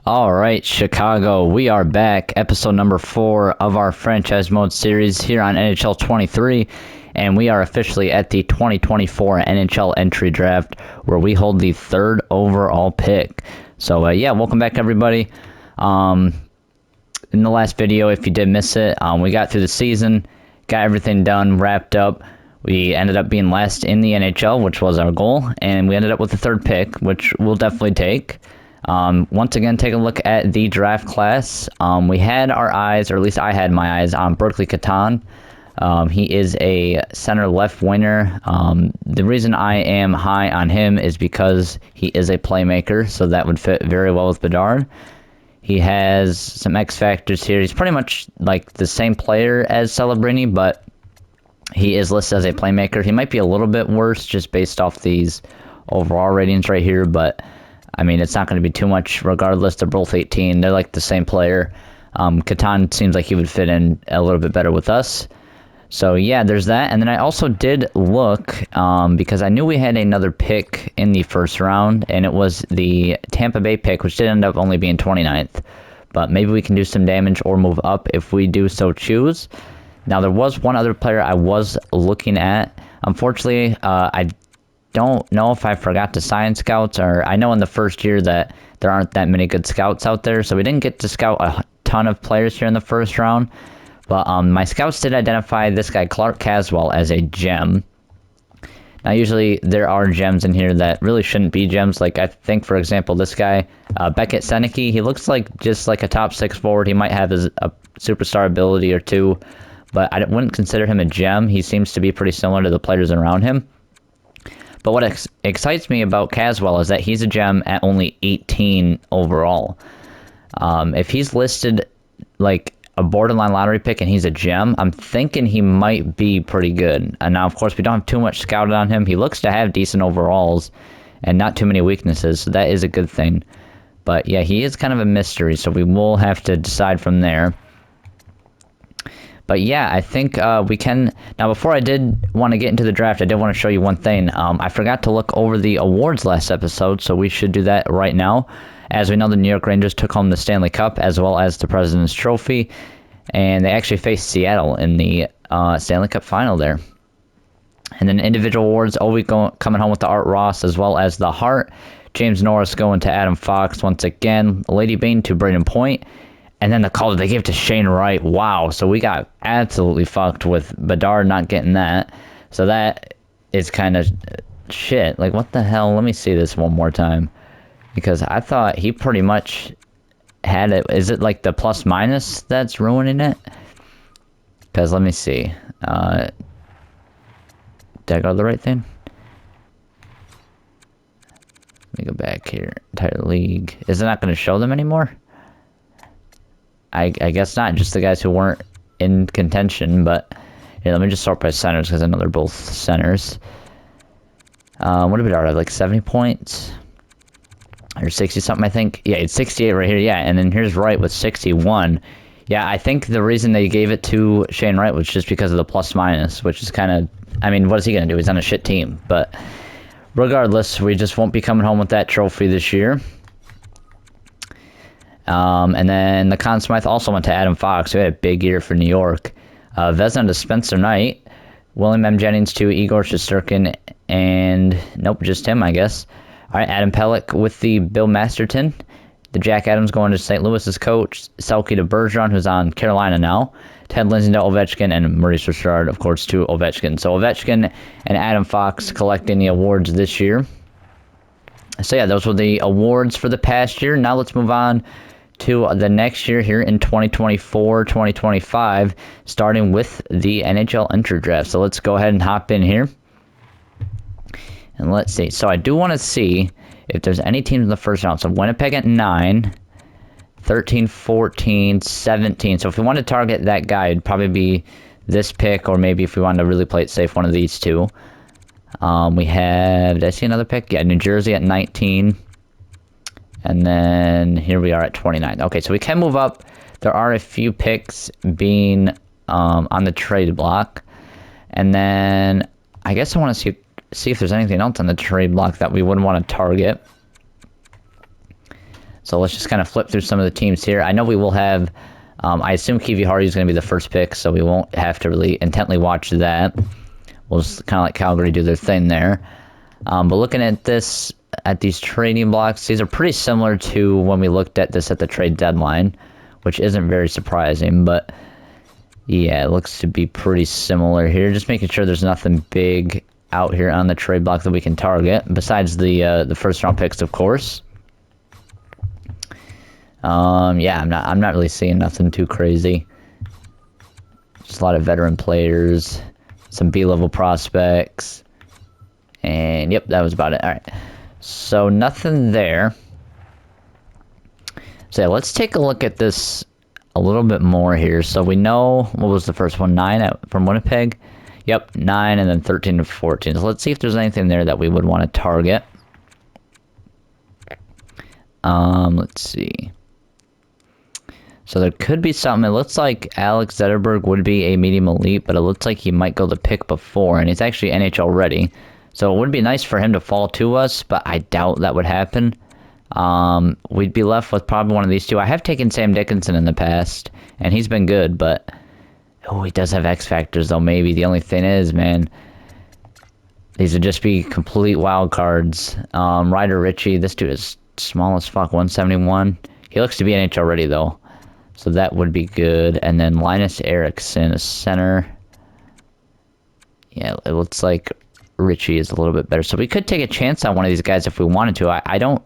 All right, Chicago, we are back. Episode number 4 of our franchise mode series here on NHL 23, and we are officially at the 2024 NHL entry draft, where we hold the 3rd overall pick. So, welcome back, everybody. In the last video, if you did miss it, we got through the season, got everything done, wrapped up. We ended up being last in the NHL, which was our goal, and we ended up with the 3rd pick, which we'll definitely take. Once again, take a look at the draft class. We had our eyes, or at least I had my eyes, on Berkeley Catan. He is a center left winger. The reason I am high on him is because he is a playmaker, so that would fit very well with Bedard. He has some X factors here. He's pretty much like the same player as Celebrini, but he is listed as a playmaker. He might be a little bit worse just based off these overall ratings right here, but I mean, it's not going to be too much regardless. They're both 18. They're like the same player. Catan seems like he would fit in a little bit better with us. So, yeah, there's that. And then I also did look because I knew we had another pick in the first round, and it was the Tampa Bay pick, which did end up only being 29th. But maybe we can do some damage or move up if we do so choose. Now, there was one other player I was looking at. Unfortunately, I don't know if I forgot to sign scouts, or I know in the first year that there aren't that many good scouts out there, so we didn't get to scout a ton of players here in the first round. But my scouts did identify this guy, Clark Caswell, as a gem. Now, usually there are gems in here that really shouldn't be gems. Like, I think, for example, this guy, Beckett Seneke, he looks like just like a top 6 forward. He might have a superstar ability or two, but I wouldn't consider him a gem. He seems to be pretty similar to the players around him. But what excites me about Caswell is that he's a gem at only 18 overall. If he's listed like a borderline lottery pick and he's a gem, I'm thinking he might be pretty good. And now, of course, we don't have too much scouted on him. He looks to have decent overalls and not too many weaknesses, so that is a good thing. But yeah, he is kind of a mystery, so we will have to decide from there. But yeah, I think we can... Now, before I did want to get into the draft, I did want to show you one thing. I forgot to look over the awards last episode, so we should do that right now. As we know, the New York Rangers took home the Stanley Cup as well as the President's Trophy, and they actually faced Seattle in the Stanley Cup final there. And then individual awards, coming home with the Art Ross as well as the Hart. James Norris going to Adam Fox once again. Lady Bean to Braden Point. And then the call that they gave to Shane Wright. Wow. So we got absolutely fucked with Bedard not getting that. So that is kind of shit. Like, what the hell? Let me see this one more time. Because I thought he pretty much had it. Is it like the plus minus that's ruining it? Because let me see. Did I go to the right thing? Let me go back here. Entire league. Is it not going to show them anymore? I guess not. Just the guys who weren't in contention. But here, let me just sort by centers because I know they're both centers. What did Bedard have? Like 70 points? Or 60 something, I think. Yeah, it's 68 right here. Yeah, and then here's Wright with 61. Yeah, I think the reason they gave it to Shane Wright was just because of the plus minus, which is kind of... I mean, what is he going to do? He's on a shit team. But regardless, we just won't be coming home with that trophy this year. And then the Conn Smythe also went to Adam Fox, who had a big year for New York. Vezina to Spencer Knight. William M. Jennings to Igor Shesterkin. And nope, just him, I guess. All right, Adam Pelech with the Bill Masterton. The Jack Adams going to St. Louis's coach. Selke to Bergeron, who's on Carolina now. Ted Lindsay to Ovechkin, and Maurice Richard, of course, to Ovechkin. So Ovechkin and Adam Fox collecting the awards this year. So yeah, those were the awards for the past year. Now let's move on to the next year here in 2024-2025, starting with the NHL entry draft. So let's go ahead and hop in here. And let's see. So I do want to see if there's any teams in the first round. So Winnipeg at 9, 13, 14, 17. So if we want to target that guy, it'd probably be this pick, or maybe if we wanted to really play it safe, one of these two. We have, did I see another pick? Yeah, New Jersey at 19. And then here we are at 29. Okay, so we can move up. There are a few picks being on the trade block. And then I guess I want to see if there's anything else on the trade block that we wouldn't want to target. So let's just kind of flip through some of the teams here. I know we will have, I assume Kiwi Hardy is going to be the first pick, so we won't have to really intently watch that. We'll just kind of let Calgary do their thing there. But looking at this, at these trading blocks, these are pretty similar to when we looked at this at the trade deadline, which isn't very surprising, but yeah, it looks to be pretty similar here. Just making sure there's nothing big out here on the trade block that we can target, besides the first round picks, of course. Yeah, I'm not really seeing nothing too crazy. Just a lot of veteran players, some B-level prospects, and yep, that was about it. All right, so nothing there. So yeah, let's take a look at this a little bit more here. So we know, what was the first one? 9 from Winnipeg. Yep, 9, and then 13 to 14. So let's see if there's anything there that we would want to target. Let's see. So there could be something. It looks like Alex Zetterberg would be a medium elite, but it looks like he might go the pick before, and he's actually NHL ready. So it would be nice for him to fall to us, but I doubt that would happen. We'd be left with probably one of these two. I have taken Sam Dickinson in the past, and he's been good, but oh, he does have X factors though. Maybe the only thing is, man, these would just be complete wild cards. Ryder Ritchie, this dude is small as fuck, 171. He looks to be NHL ready though. So that would be good. And then Linus Eriksson, a center. Yeah, it looks like Ritchie is a little bit better. So we could take a chance on one of these guys if we wanted to. I don't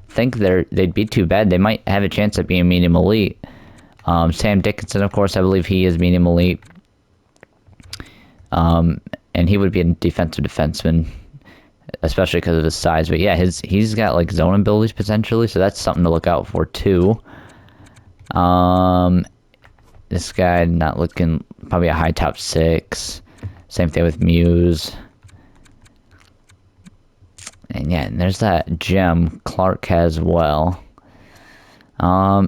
think they'd be too bad. They might have a chance at being medium elite. Sam Dickinson, of course, I believe he is medium elite. And he would be a defensive defenseman, especially because of his size. But yeah, he's got like zone abilities potentially, so that's something to look out for too. This guy not looking, probably a high top 6. Same thing with Muse. And yeah, and there's that gem Clark as well.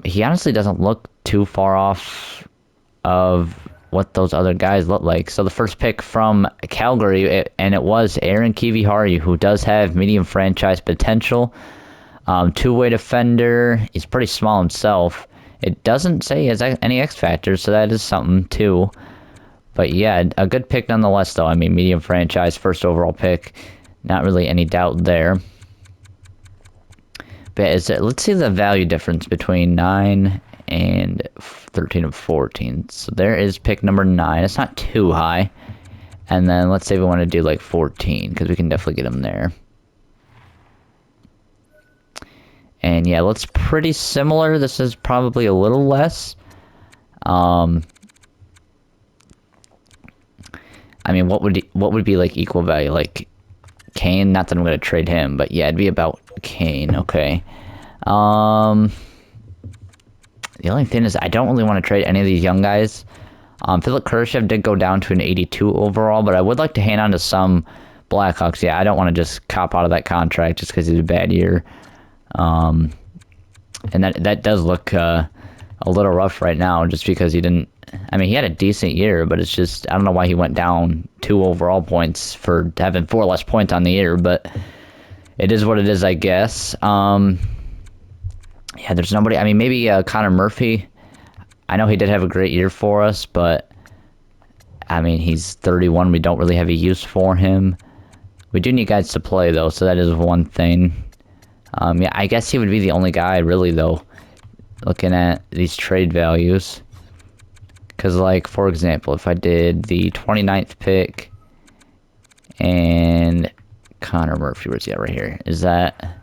He honestly doesn't look too far off of what those other guys look like. So the first pick from Calgary, and it was Aaron Kiwi Hardy, who does have medium franchise potential. Two-way defender. He's pretty small himself. It doesn't say he has any X factors, so that is something too. But yeah, a good pick nonetheless, though. I mean, medium franchise, first overall pick. Not really any doubt there. But let's see the value difference between 9 and 13 and 14. So there is pick number 9. It's not too high. And then let's say we want to do like 14, because we can definitely get him there. And yeah, looks pretty similar. This is probably a little less. I mean, what would be like equal value? Like Kane? Not that I'm going to trade him, but yeah, it'd be about Kane. Okay. The only thing is I don't really want to trade any of these young guys. Philip Kurashev did go down to an 82 overall, but I would like to hang on to some Blackhawks. Yeah, I don't want to just cop out of that contract just because he's a bad year. And that does look a little rough right now, just because he didn't. I mean, he had a decent year, but it's just I don't know why he went down 2 overall points for having 4 less points on the year. But it is what it is, I guess. Yeah, there's nobody. I mean, maybe Connor Murphy. I know he did have a great year for us, but I mean, he's 31. We don't really have a use for him. We do need guys to play though, so that is one thing. Yeah, I guess he would be the only guy, really, though, looking at these trade values. Because, like, for example, if I did the 29th pick and Connor Murphy, where's he at right here? Is that...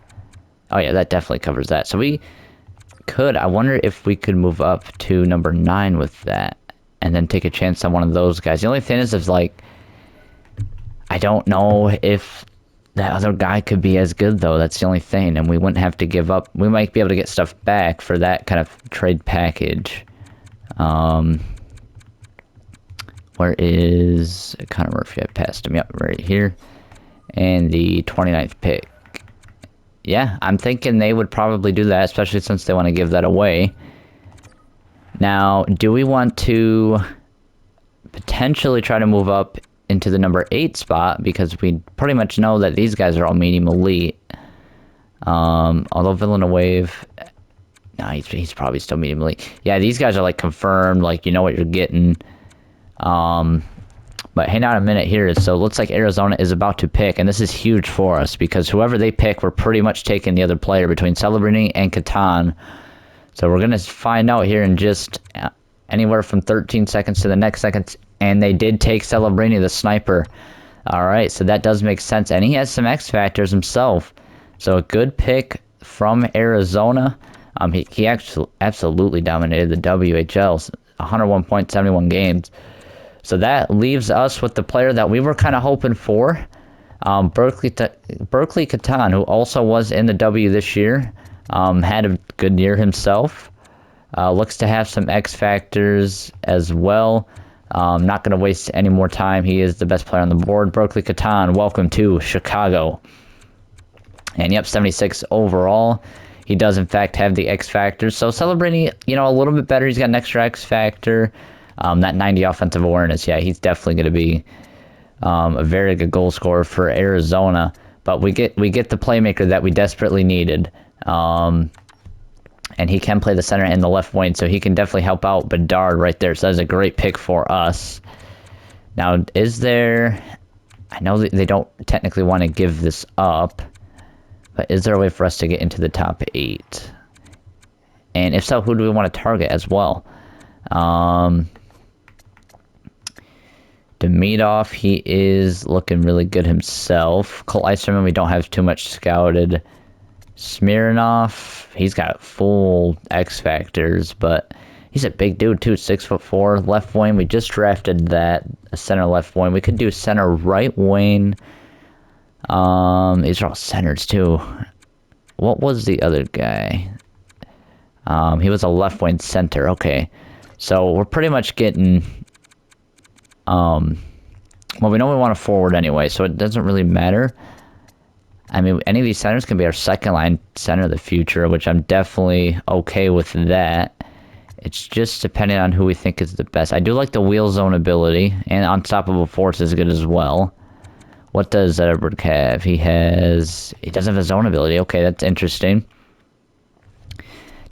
Oh, yeah, that definitely covers that. So we could... I wonder if we could move up to number 9 with that and then take a chance on one of those guys. The only thing is like, I don't know if... that other guy could be as good, though. That's the only thing, and we wouldn't have to give up. We might be able to get stuff back for that kind of trade package. Where is Connor Murphy? I passed him. Yep, right here. And the 29th pick. Yeah, I'm thinking they would probably do that, especially since they want to give that away. Now, do we want to potentially try to move up into the number 8 spot, because we pretty much know that these guys are all medium elite. Although Villeneuve Nah, he's probably still medium elite. Yeah, these guys are like confirmed, like you know what you're getting. But hang on a minute here. So it looks like Arizona is about to pick, and this is huge for us because whoever they pick, we're pretty much taking the other player between Celebrini and Catan. So we're going to find out here in just anywhere from 13 seconds to the next second. And they did take Celebrini, the sniper. All right, so that does make sense. And he has some X factors himself. So a good pick from Arizona. He actually absolutely dominated the WHL, 101.71 games. So that leaves us with the player that we were kind of hoping for, Berkeley Catan, who also was in the W this year, had a good year himself. Looks to have some X factors as well. Not going to waste any more time. He is the best player on the board. Berkeley Catan, welcome to Chicago. And yep, 76 overall. He does, in fact, have the X factors. So Celebrini, a little bit better. He's got an extra X factor. That 90 offensive awareness, yeah, he's definitely going to be a very good goal scorer for Arizona. But we get the playmaker that we desperately needed. And he can play the center and the left wing, so he can definitely help out Bedard right there. So that's a great pick for us. Now, I know that they don't technically want to give this up, but is there a way for us to get into the top 8? And if so, who do we want to target as well? Demidov, he is looking really good himself. Cole Eiserman, we don't have too much scouted. Smirnov, he's got full X factors, but he's a big dude too, 6'4", left wing. We just drafted that, a center left wing. We could do center right wing. These are all centers too. What was the other guy? He was a left wing center. Okay, so we're pretty much getting. Well, we know we want to forward anyway, so it doesn't really matter. I mean, any of these centers can be our second line center of the future, which I'm definitely okay with that. It's just depending on who we think is the best. I do like the wheel zone ability, and unstoppable force is good as well. What does Edward have? He doesn't have a zone ability. Okay, that's interesting.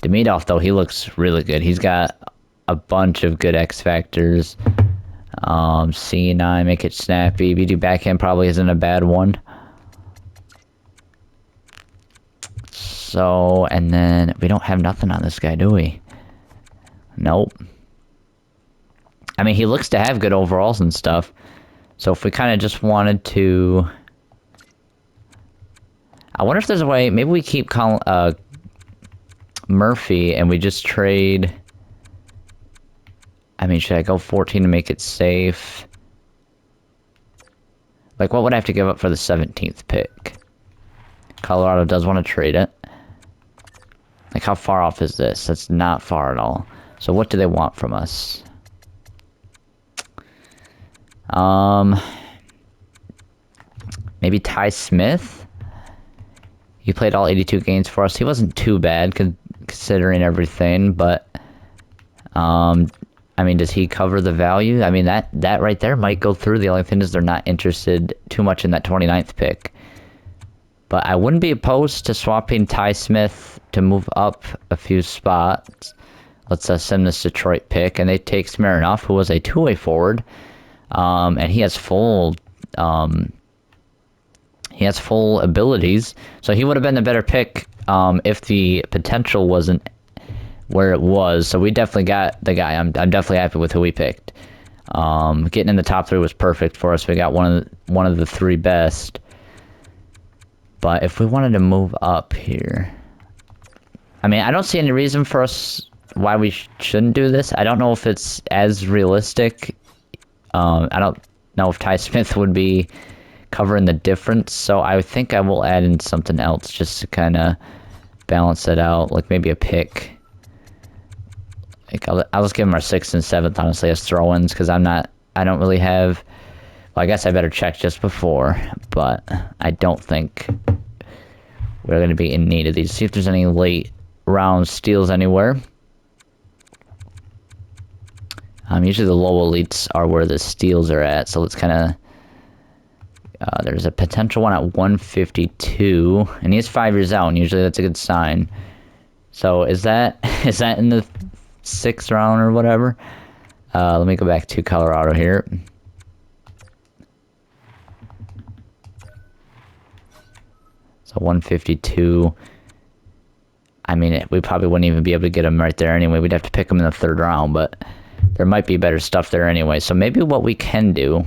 Demidov, though, he looks really good. He's got a bunch of good X factors. C9, make it snappy. BD backhand probably isn't a bad one. So, and then we don't have nothing on this guy, do we? Nope. I mean, he looks to have good overalls and stuff. So if we kind of just wanted to... I wonder if there's a way... Maybe we keep Murphy and we just trade... I mean, should I go 14 to make it safe? Like, what would I have to give up for the 17th pick? Colorado does want to trade it. Like, how far off is this? That's not far at all. So what do they want from us? Maybe Ty Smith? He played all 82 games for us. He wasn't too bad considering everything, but... I mean, does he cover the value? I mean, that right there might go through. The only thing is they're not interested too much in that 29th pick. But I wouldn't be opposed to swapping Ty Smith to move up a few spots. Let's send this Detroit pick. And they take Smirnov, who was a two-way forward. And he has full abilities. So he would have been the better pick if the potential wasn't where it was. So we definitely got the guy. I'm definitely happy with who we picked. Getting in the top 3 was perfect for us. We got one of the 3 best. But if we wanted to move up here, I mean, I don't see any reason for us why we shouldn't do this. I don't know if it's as realistic. I don't know if Ty Smith would be covering the difference. So I think I will add in something else just to kind of balance it out, like maybe a pick. Like I'll just give him our 6th and 7th, honestly, as throw-ins, because I don't really have... Well, I guess I better check just before, but I don't think we're going to be in need of these. See if there's any late round steals anywhere. Usually the low elites are where the steals are at, so let's kind of... there's a potential one at 152, and he is 5 years out, and usually that's a good sign. So is that in the 6th round or whatever? Let me go back to Colorado here. So 152. I mean, we probably wouldn't even be able to get him right there anyway. We'd have to pick him in the 3rd round, but there might be better stuff there anyway. So maybe what we can do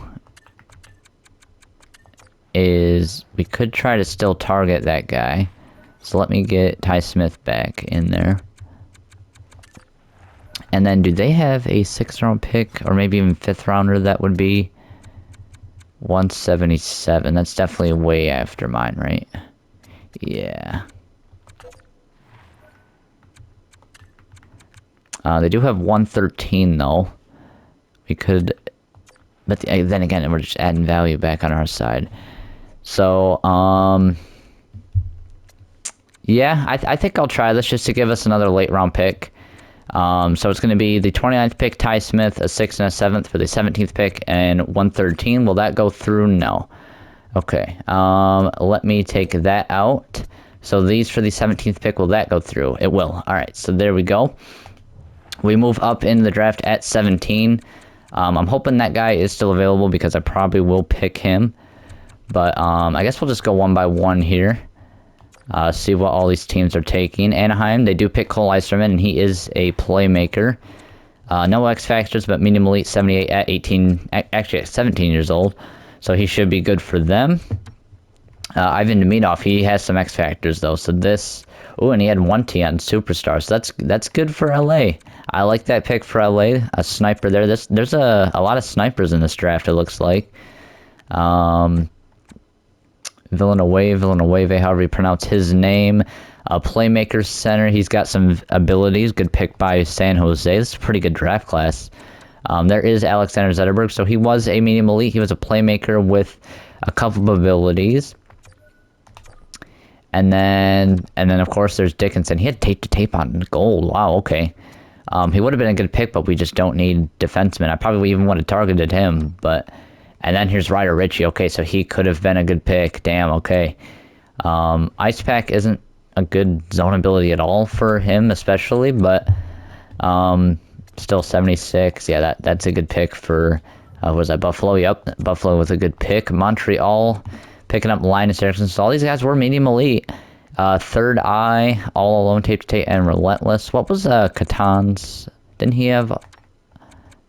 is we could try to still target that guy. So let me get Ty Smith back in there. And then do they have a 6th round pick or maybe even 5th rounder that would be 177? That's definitely way after mine, right? Yeah. They do have 113 though. We could, but then again, we're just adding value back on our side. So, yeah, I think I'll try this just to give us another late round pick. So it's going to be the 29th pick, Ty Smith, a 6th and a 7th for the 17th pick, and 113. Will that go through? No. Okay. Let me take that out. So these for the 17th pick, will that go through? It will. All right. So there we go. We move up in the draft at 17. I'm hoping that guy is still available because I probably will pick him. But I guess we'll just go one by one here. See what all these teams are taking. Anaheim, they do pick Cole Eiserman, and he is a playmaker. No X factors, but medium elite 78 at 18, actually at 17 years old. So he should be good for them. Ivan Demidov, he has some X factors though. So this, and he had 1T on Superstar. So that's good for LA. I like that pick for LA. A sniper there. There's a lot of snipers in this draft. It looks like. Villanueva, however you pronounce his name. A playmaker center. He's got some abilities. Good pick by San Jose. This is a pretty good draft class. There is Alexander Zetterberg. So he was a medium elite. He was a playmaker with a couple of abilities. And then of course there's Dickinson. He had tape to tape on gold. Wow, okay. He would have been a good pick, but we just don't need defensemen. I probably even would have targeted him, but... And then here's Ryder Ritchie. Okay, so he could have been a good pick. Damn, okay. Ice Pack isn't a good zone ability at all for him, especially, but still 76. Yeah, that's a good pick for, was that Buffalo? Yep, Buffalo was a good pick. Montreal picking up Linus Erickson. So all these guys were medium elite. Third Eye, All Alone, Tape to Tape, and Relentless. What was Catan's? Didn't he have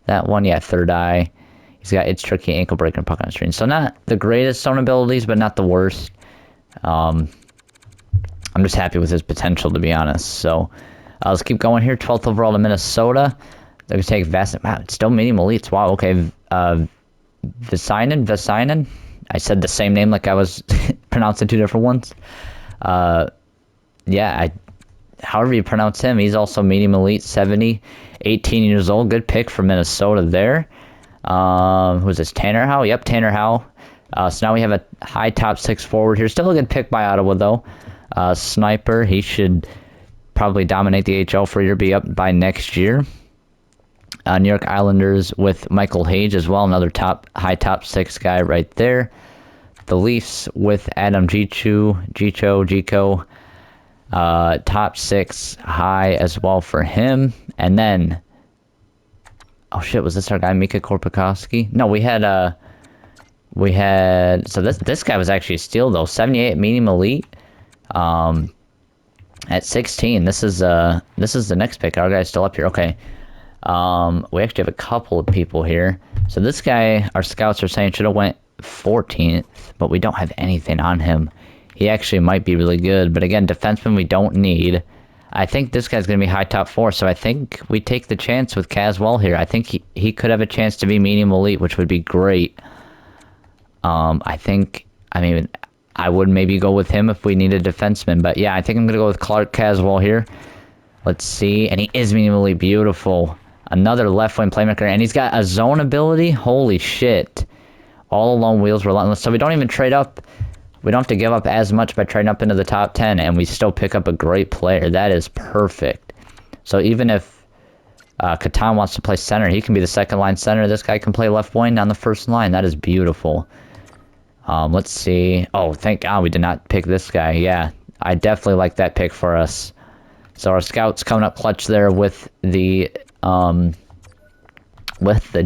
that one? Yeah, Third Eye. He's got It's Tricky, Ankle Breaker, and Puck on the Screen. So not the greatest zone abilities, but not the worst. I'm just happy with his potential, to be honest. So let's keep going here. 12th overall to Minnesota. They're going to take Vassin. Wow, it's still medium elites. Wow, okay. Vesinen. I said the same name like I was pronouncing two different ones. Yeah, however you pronounce him, he's also medium elite, 70, 18 years old. Good pick for Minnesota there. Who's this? Tanner Howe? Yep, Tanner Howe. So now we have a high top 6 forward here. Still a good pick by Ottawa, though. Sniper, he should probably dominate the HL for year, be up by next year. New York Islanders with Michael Hage as well, another high top 6 guy right there. The Leafs with Adam Gico, top 6 high as well for him. And then, oh shit, was this our guy Mika Korpakowski? No, so this guy was actually a steal though. 78 medium elite. At 16, this is the next pick. Our guy's still up here. Okay. We actually have a couple of people here. So this guy, our scouts are saying should have went 14th, but we don't have anything on him. He actually might be really good, but again, defenseman we don't need. I think this guy's going to be high top 4, so I think we take the chance with Caswell here. I think he could have a chance to be medium elite, which would be great. I would maybe go with him if we need a defenseman, but yeah, I think I'm going to go with Clark Caswell here. Let's see, and he is medium elite, beautiful. Another left wing playmaker, and he's got a zone ability. Holy shit. All Alone, Wheels, Relentless. So we don't even trade up. We don't have to give up as much by trading up into the top 10, and we still pick up a great player. That is perfect. So even if Catan wants to play center, he can be the second line center. This guy can play left wing on the first line. That is beautiful. Let's see. Oh, thank God we did not pick this guy. Yeah, I definitely like that pick for us. So our scouts coming up clutch there with the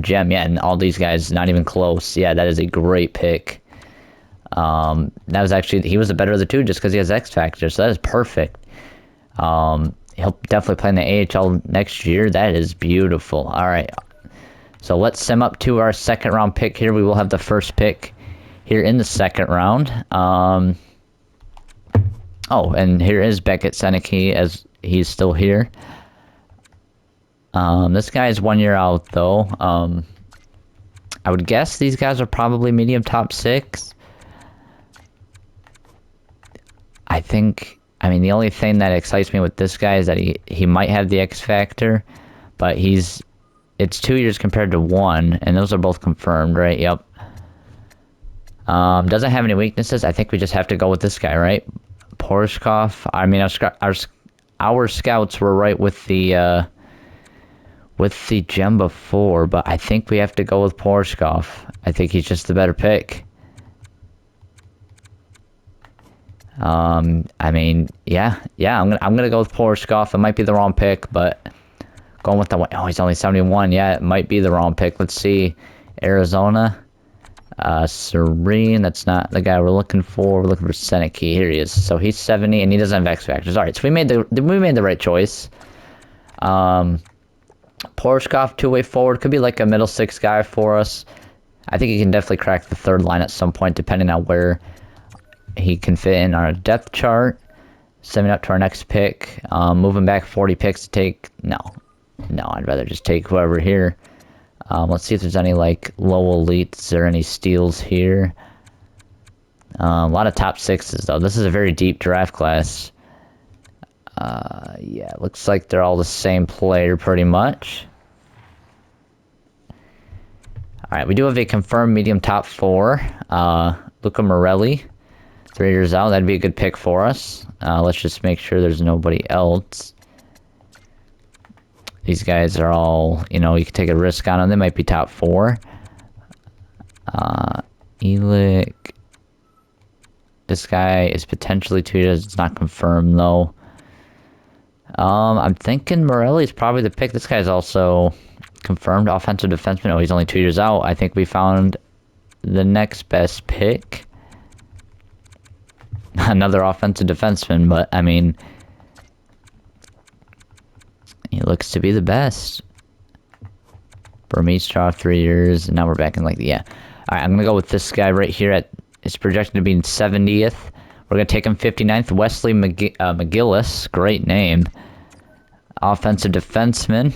gem. Yeah, and all these guys not even close. Yeah, that is a great pick. That was actually, he was the better of the two just because he has X Factor, so that is perfect. He'll definitely play in the AHL next year. That is beautiful. All right. So let's sim up to our second round pick here. We will have the first pick here in the second round. Oh, and here is Beckett Seneke as he's still here. This guy is 1 year out though. I would guess these guys are probably medium top 6. I mean, the only thing that excites me with this guy is that he might have the X Factor, but it's 2 years compared to 1, and those are both confirmed, right? Yep. Doesn't have any weaknesses. I think we just have to go with this guy, right? Porshkov. I mean, our scouts were right with the gem before, but I think we have to go with Porshkov. I think he's just the better pick. I mean, yeah, I'm gonna go with Porshkov. It might be the wrong pick, but going with he's only 71. Yeah, it might be the wrong pick. Let's see, Arizona, Serene. That's not the guy we're looking for. We're looking for Seneke. Here he is. So he's 70, and he doesn't have X Factors. All right, so we made the right choice. Porshkov, two-way forward, could be like a middle 6 guy for us. I think he can definitely crack the third line at some point, depending on where he can fit in our depth chart. Sending up to our next pick. Moving back 40 picks to take... No, I'd rather just take whoever here. Let's see if there's any, like, low elites or any steals here. A lot of top 6s, though. This is a very deep draft class. Yeah, looks like they're all the same player, pretty much. Alright, we do have a confirmed medium top 4. Luca Morelli. 3 years out, that'd be a good pick for us. Let's just make sure there's nobody else. These guys are all, you can take a risk on them. They might be top 4. Elick. This guy is potentially 2 years. It's not confirmed, though. I'm thinking Morelli's probably the pick. This guy's also confirmed offensive defenseman. Oh, he's only 2 years out. I think we found the next best pick. Another offensive defenseman, but I mean, he looks to be the best. Burmese 3 years, and now we're back in yeah. All right, I'm gonna go with this guy right here. It's projected to be in 70th. We're gonna take him 59th. Wesley McGillis, great name. Offensive defenseman,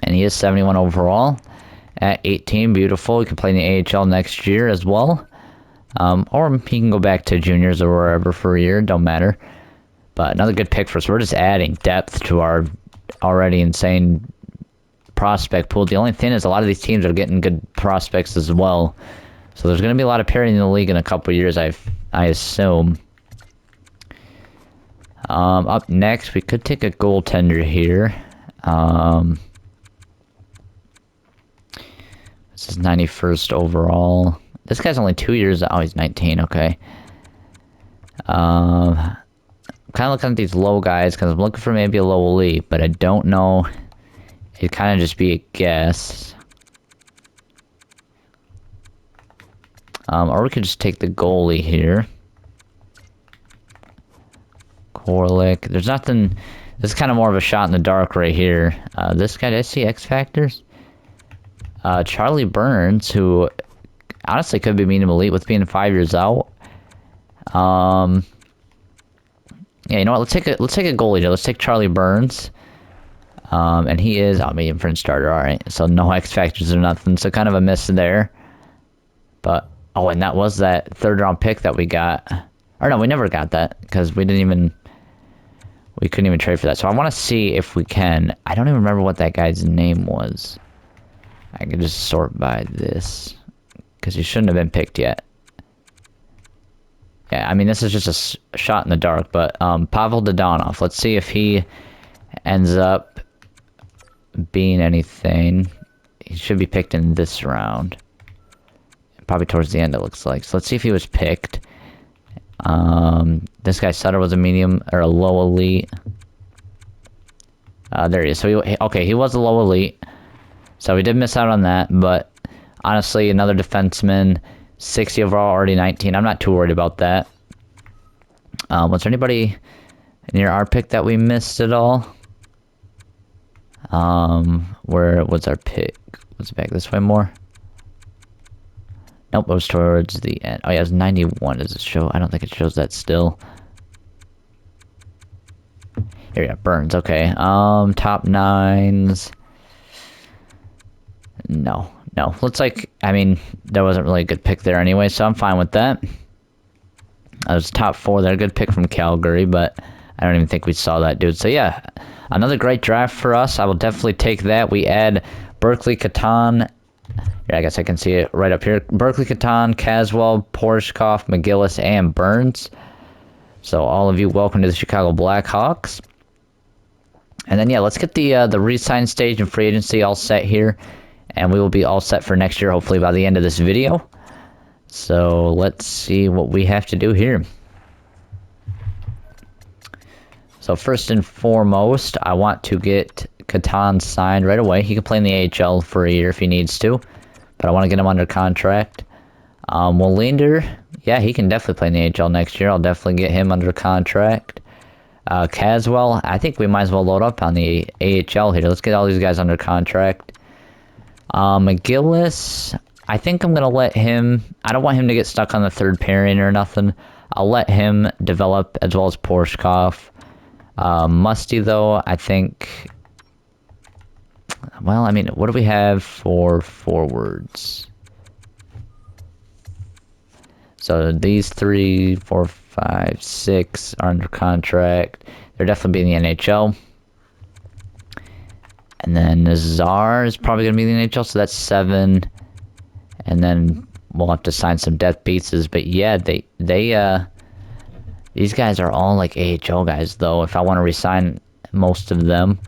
and he is 71 overall at 18. Beautiful. He can play in the AHL next year as well. Or he can go back to juniors or wherever for a year, don't matter. But another good pick for us. We're just adding depth to our already insane prospect pool. The only thing is a lot of these teams are getting good prospects as well. So there's going to be a lot of parity in the league in a couple of years, I assume. Up next, we could take a goaltender here. This is 91st overall. This guy's only 2 years. Oh, he's 19. Okay. I'm kind of looking at these low guys because I'm looking for maybe a low elite, but I don't know. It'd kind of just be a guess. Or we could just take the goalie here. Korlick. There's nothing. This is kind of more of a shot in the dark right here. This guy, did I see X Factors? Charlie Burns, who honestly could be medium elite with being 5 years out. Yeah, you know what? Let's take a goalie here. Let's take Charlie Burns. And he is medium French starter. All right, so no X Factors or nothing. So kind of a miss there. But and that was that third round pick that we got. Or no, we never got that because we couldn't even trade for that. So I want to see if we can. I don't even remember what that guy's name was. I can just sort by this because he shouldn't have been picked yet. Yeah, I mean, this is just a shot in the dark, but Pavel Dodonov. Let's see if he ends up being anything. He should be picked in this round. Probably towards the end, it looks like. So let's see if he was picked. This guy Sutter was a medium or a low elite. There he is. So, okay, he was a low elite. So, we did miss out on that. But, honestly, another defenseman, 60 overall, already 19. I'm not too worried about that. Was there anybody near our pick that we missed at all? Where was our pick? Was it back this way more? Nope, it was towards the end. Oh yeah, it was 91. Does it show? I don't think it shows that still. Here we go, Burns, okay. Top nines. No. Looks like, I mean, there wasn't really a good pick there anyway, so I'm fine with that. That was top 4 there. Good pick from Calgary, but I don't even think we saw that dude. So yeah, another great draft for us. I will definitely take that. We add Berkeley, Catan. Yeah, I guess I can see it right up here. Berkeley, Catan, Caswell, Porshkov, McGillis, and Burns. So all of you, welcome to the Chicago Blackhawks. And then yeah, let's get the re-sign stage and free agency all set here, and we will be all set for next year, hopefully by the end of this video. So let's see what we have to do here. So first and foremost, I want to get Catan signed right away. He can play in the AHL for a year if he needs to, but I want to get him under contract. Wallinder, yeah, he can definitely play in the AHL next year. I'll definitely get him under contract. Caswell, I think we might as well load up on the AHL here. Let's get all these guys under contract. McGillis, I think I'm going to let him... I don't want him to get stuck on the third pairing or nothing. I'll let him develop as well as Porshkov. Musty, though, I think... Well, I mean, what do we have for forwards? So these 3, 4, 5, 6 are under contract. They're definitely being the NHL. And then Nazar is probably going to be in the NHL, so that's 7. And then we'll have to sign some depth pieces. But yeah, these guys are all like AHL guys, though, if I want to resign most of them.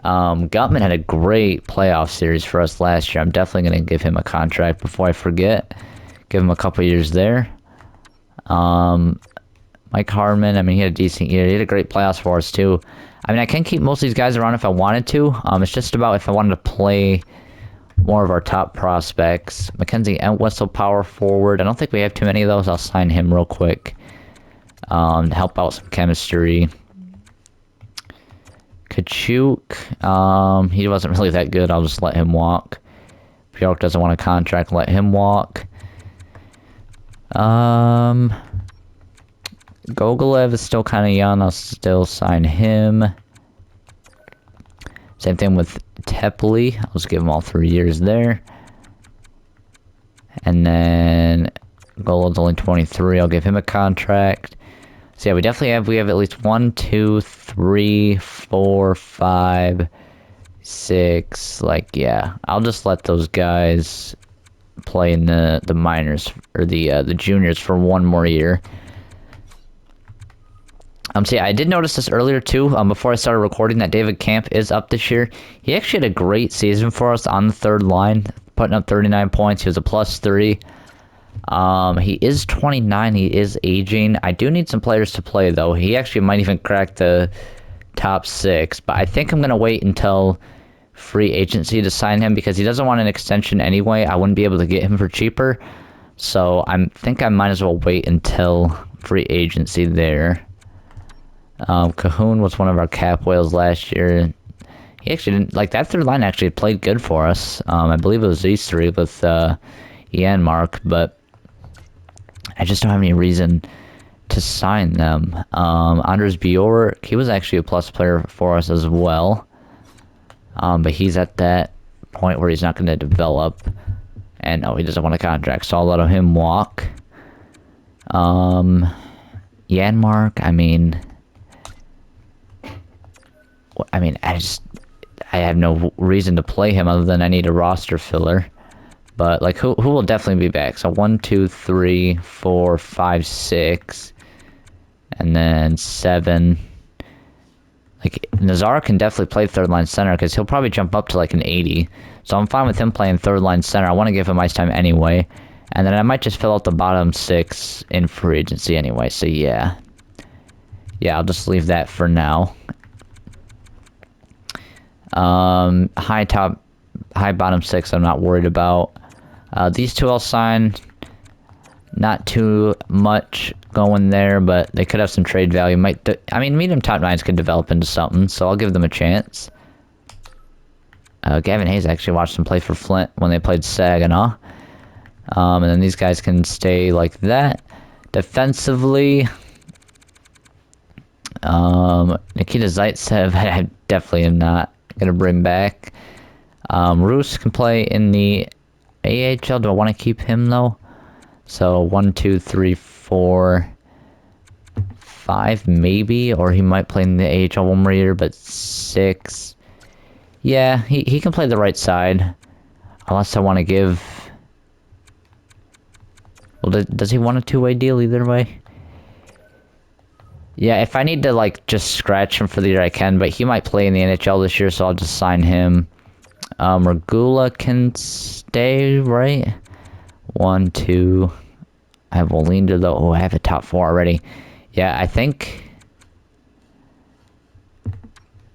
Gutman had a great playoff series for us last year. I'm definitely going to give him a contract before I forget. Give him a couple years there. Mike Harmon, I mean, he had a decent year. He had a great playoffs for us, too. I mean, I can keep most of these guys around if I wanted to. It's just about if I wanted to play more of our top prospects. Mackenzie Entwistle, power forward. I don't think we have too many of those. I'll sign him real quick. To help out some chemistry. Kachuk, he wasn't really that good. I'll just let him walk. Bjork doesn't want a contract. Let him walk. Gogolev is still kind of young. I'll still sign him. Same thing with Tepley. I'll just give him all 3 years there. And then Golov's only 23. I'll give him a contract. So yeah, we definitely have at least 1, 2, 3, 4, 5, 6. Like, yeah, I'll just let those guys play in the minors or the juniors for 1 more year. So yeah, I did notice this earlier too, before I started recording, that David Camp is up this year. He actually had a great season for us on the third line, putting up 39 points. He was a +3. He is 29. He is aging. I do need some players to play, though. He actually might even crack the top 6, but I think I'm going to wait until free agency to sign him because he doesn't want an extension anyway. I wouldn't be able to get him for cheaper, so I think I might as well wait until free agency there. Cahoon was one of our cap whales last year. He actually didn't, like, that third line actually played good for us. I believe it was these 3 with Ian Mark, but I just don't have any reason to sign them. Anders Bjork, he was actually a plus player for us as well. But he's at that point where he's not going to develop. And no, he doesn't want a contract, so I'll let him walk. Janmark, I mean, I have no reason to play him other than I need a roster filler. But, like, who will definitely be back? So 1, 2, 3, 4, 5, 6, and then 7. Like, Nazar can definitely play third line center because he'll probably jump up to like an 80. So I'm fine with him playing third line center. I want to give him ice time anyway. And then I might just fill out the bottom 6 in free agency anyway. So yeah. Yeah, I'll just leave that for now. High bottom six I'm not worried about. These two I'll sign. Not too much going there, but they could have some trade value. Medium top nines could develop into something, so I'll give them a chance. Gavin Hayes actually watched them play for Flint when they played Saginaw. And then these guys can stay like that. Defensively, Nikita Zaitsev, I definitely am not going to bring back. Roos can play in the AHL. Do I want to keep him, though? So, 1, 2, 3, 4, 5, maybe. Or he might play in the AHL one more year, but 6. Yeah, he can play the right side. Unless I want to give... Well, does he want a two-way deal either way? Yeah, if I need to, like, just scratch him for the year, I can. But he might play in the NHL this year, so I'll just sign him. Regula can stay, right? 1, 2. I have Wallinder, though. Oh, I have a top 4 already. Yeah, I think...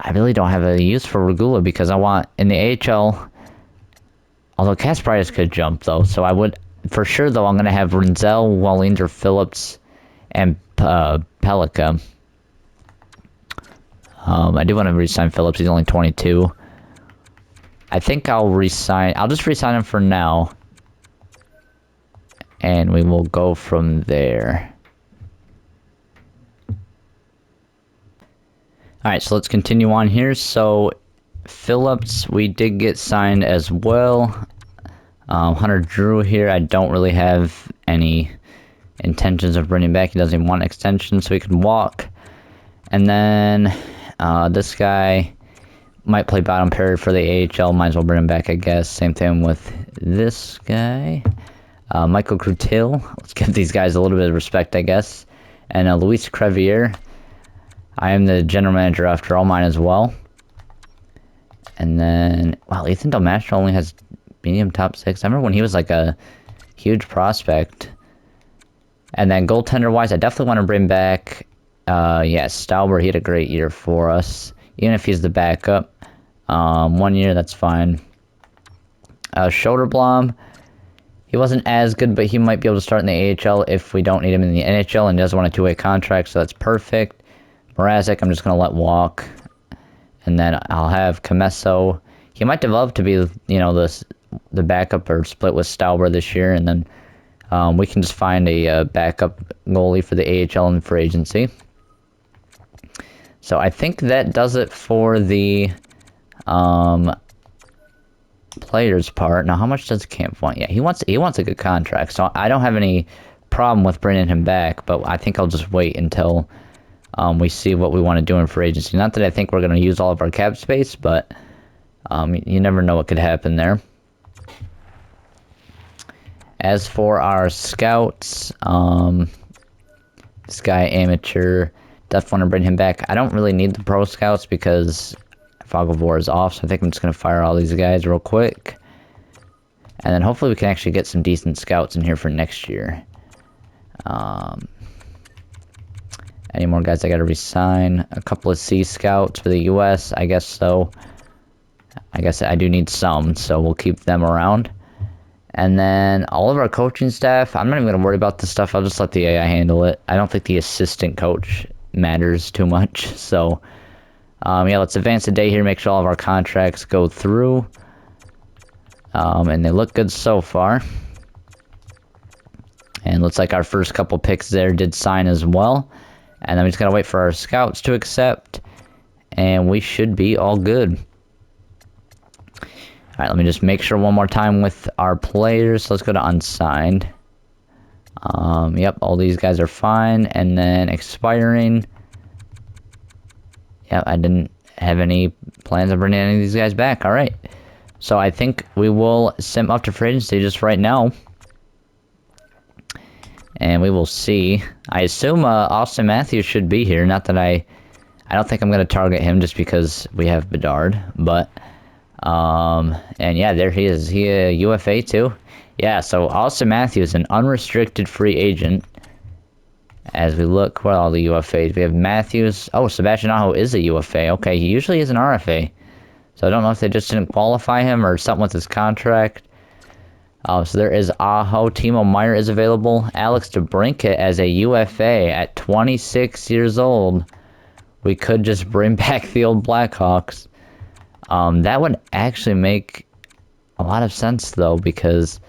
I really don't have a use for Regula because I want... In the AHL... Although Kasparaitis could jump, though. So I would... For sure, though, I'm going to have Renzel, Wallinder, Phillips, and Pellica. I do want to re-sign Phillips. He's only 22. I think I'll re-sign... I'll just re-sign him for now. And we will go from there. Alright, so let's continue on here. So, Phillips, we did get signed as well. Hunter Drew here, I don't really have any intentions of bringing back. He doesn't even want an extension, so he can walk. And then, this guy might play bottom pair for the AHL. Might as well bring him back, I guess. Same thing with this guy. Michael Crutil. Let's give these guys a little bit of respect, I guess. And Luis Crevier. I am the general manager after all mine as well. And then, wow, Ethan Delmastro only has medium top 6. I remember when he was like a huge prospect. And then goaltender-wise, I definitely want to bring back, yeah, Stauber. He had a great year for us. Even if he's the backup. 1 year, that's fine. Soderblom. He wasn't as good, but he might be able to start in the AHL if we don't need him in the NHL, and doesn't want a two-way contract, so that's perfect. Mrazek, I'm just going to let walk. And then I'll have Comesso. He might develop to be, you know, the backup or split with Stauber this year, and then we can just find a backup goalie for the AHL and for agency. So I think that does it for the players part. Now, how much does Camp want? Yeah, he wants a good contract, so I don't have any problem with bringing him back, but I think I'll just wait until we see what we want to do in free agency. Not that I think we're going to use all of our cap space, but you never know what could happen there. As for our scouts, this guy, amateur, definitely want to bring him back. I don't really need the pro scouts because Fog of War is off, so I think I'm just going to fire all these guys real quick. And then hopefully we can actually get some decent scouts in here for next year. Any more guys I got to resign? A couple of C scouts for the US, I guess so. I guess I do need some, so we'll keep them around. And then all of our coaching staff, I'm not even going to worry about this stuff. I'll just let the AI handle it. I don't think the assistant coach matters too much. So, yeah, let's advance the day here, make sure all of our contracts go through. And they look good so far. And looks like our first couple picks there did sign as well. And then we just got to wait for our scouts to accept. And we should be all good. Alright, let me just make sure one more time with our players. Let's go to unsigned. Yep, all these guys are fine. And then expiring. Yep, I didn't have any plans of bringing any of these guys back. Alright. So I think we will sim up to free agency just right now. And we will see. I assume Austin Matthews should be here. Not that I don't think I'm going to target him just because we have Bedard. But, and yeah, there he is. Is he a UFA too? Yeah, so Austin Matthews, an unrestricted free agent. As we look, what are all the UFAs? We have Matthews. Oh, Sebastian Aho is a UFA. Okay, he usually is an RFA. So I don't know if they just didn't qualify him or something with his contract. So there is Aho. Timo Meier is available. Alex DeBrincat as a UFA at 26 years old. We could just bring back the old Blackhawks. That would actually make a lot of sense, though, because,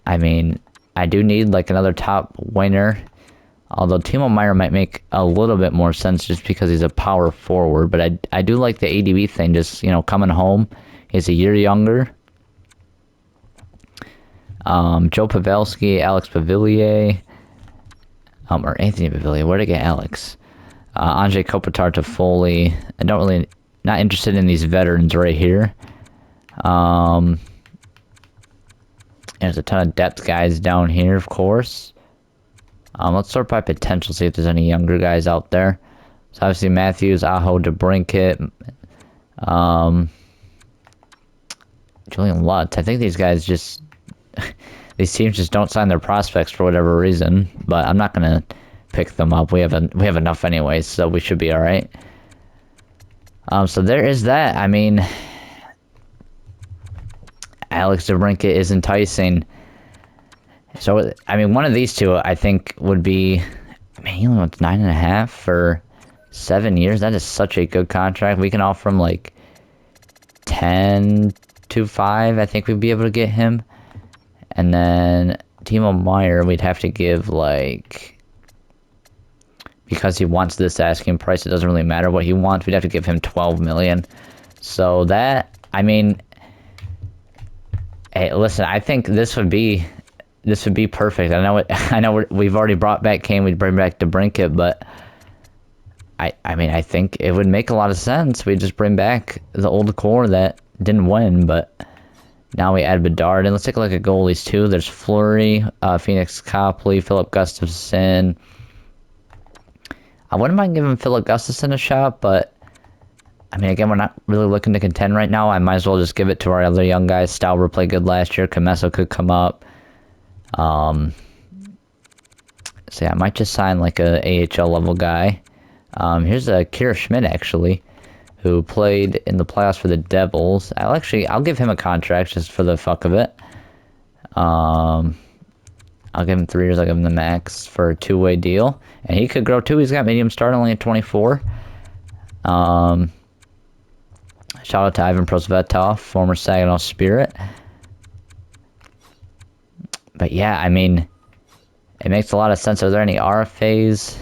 I mean, I do need, like, another top winger. Although Timo Meier might make a little bit more sense just because he's a power forward. But I do like the ADB thing, just, you know, coming home. He's a year younger. Joe Pavelski, Alex Pavillier, or Anthony Pavillier. Where'd I get Alex? Anze Kopitar to Foley. Not interested in these veterans right here. There's a ton of depth guys down here, of course. Let's sort by potential, see if there's any younger guys out there. So obviously Matthews, Aho, DeBrincat, Julian Lutz. I think these guys just... these teams just don't sign their prospects for whatever reason, but I'm not gonna pick them up. We have enough anyways, so we should be all right. So there is that. I mean, Alex DeBrincat is enticing. So I mean, one of these two I think would be. I mean, he only wants 9.5 for 7 years. That is such a good contract. We can offer him like 10 to 5. I think we'd be able to get him. And then Timo Meier, we'd have to give, like, because he wants this asking price, it doesn't really matter what he wants. We'd have to give him $12 million. So that, I mean, hey, listen, I think this would be perfect. I know we've already brought back Kane. We'd bring back DeBrincat, but I mean, I think it would make a lot of sense. We just bring back the old core that didn't win, but. Now we add Bedard, and let's take a look at goalies too. There's Fleury, Phoenix Copley, Philip Gustafson. I wouldn't mind giving Philip Gustafson a shot, but I mean, again, we're not really looking to contend right now. I might as well just give it to our other young guys. Stauber played good last year. Comesso could come up. So yeah, I might just sign like a AHL level guy. Here's a Kira Schmidt actually, who played in the playoffs for the Devils. I'll give him a contract just for the fuck of it. I'll give him 3 years. I'll give him the max for a 2-way deal. And he could grow too. He's got medium start, only at 24. Shout out to Ivan Prosvetov, former Saginaw Spirit. But yeah, I mean, it makes a lot of sense. Are there any RFAs?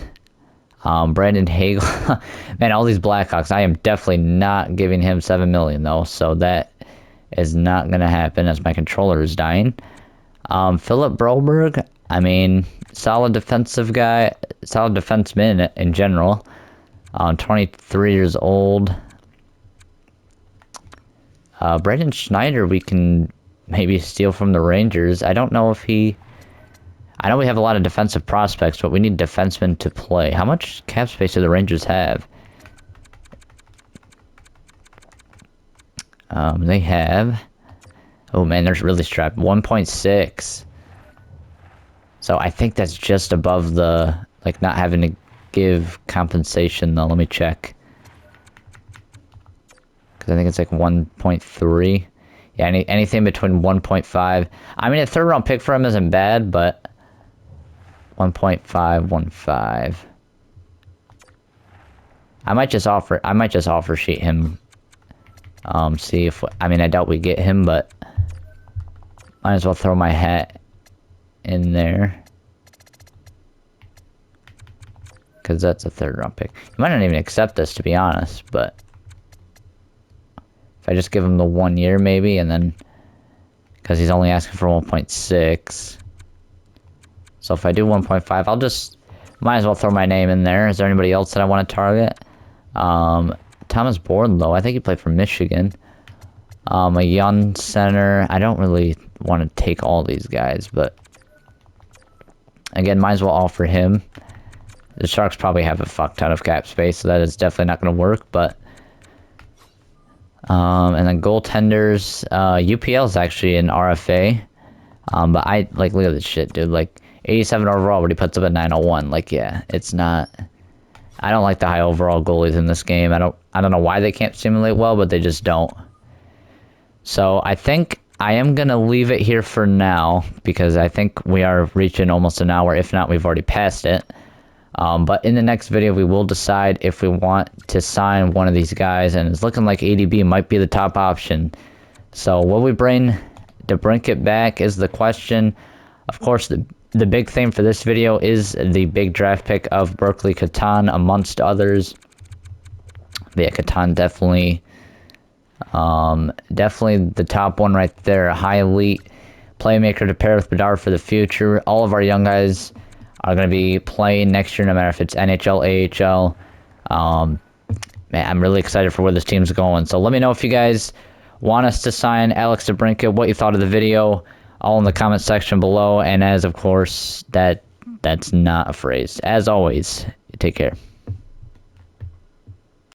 Brandon Hagel. Man, all these Blackhawks. I am definitely not giving him $7 million, though. So that is not going to happen as my controller is dying. Philip Broberg. I mean, solid defensive guy. Solid defenseman in general. 23 years old. Braden Schneider, we can maybe steal from the Rangers. I don't know if he... I know we have a lot of defensive prospects, but we need defensemen to play. How much cap space do the Rangers have? They have... Oh, man, they're really strapped. 1.6. So I think that's just above the... Like, not having to give compensation, though. Let me check. Because I think it's like 1.3. Yeah, anything between 1.5. I mean, a third-round pick for him isn't bad, but... 1.515. I might just offer sheet him. See if I mean I doubt we get him, but might as well throw my hat in there because that's a third-round pick. He might not even accept this, to be honest, but if I just give him the 1 year maybe, and then because he's only asking for 1.6. So if I do 1.5, I'll just, might as well throw my name in there. Is there anybody else that I want to target? Thomas Bordlow, I think he played for Michigan. A young center. I don't really want to take all these guys, but again, might as well offer him. The Sharks probably have a fuck ton of cap space, so that is definitely not going to work, but and then goaltenders, UPL is actually an RFA. But I, like, look at this shit, dude. Like, 87 overall, but he puts up a 901. Like, yeah, it's not... I don't like the high overall goalies in this game. I don't know why they can't simulate well, but they just don't. So I think I am going to leave it here for now because I think we are reaching almost an hour. If not, we've already passed it. But in the next video, we will decide if we want to sign one of these guys, and it's looking like ADB might be the top option. So will we bring DeBrincat back is the question. Of course, the big thing for this video is the big draft pick of Berkeley Catan, amongst others. But yeah, Catan definitely the top one right there. A high elite playmaker to pair with Bedard for the future. All of our young guys are going to be playing next year, no matter if it's NHL, AHL. Man, I'm really excited for where this team's going. So let me know if you guys want us to sign Alex DeBrincat, what you thought of the video, all in the comment section below. And as, of course, that's not a phrase. As always, take care.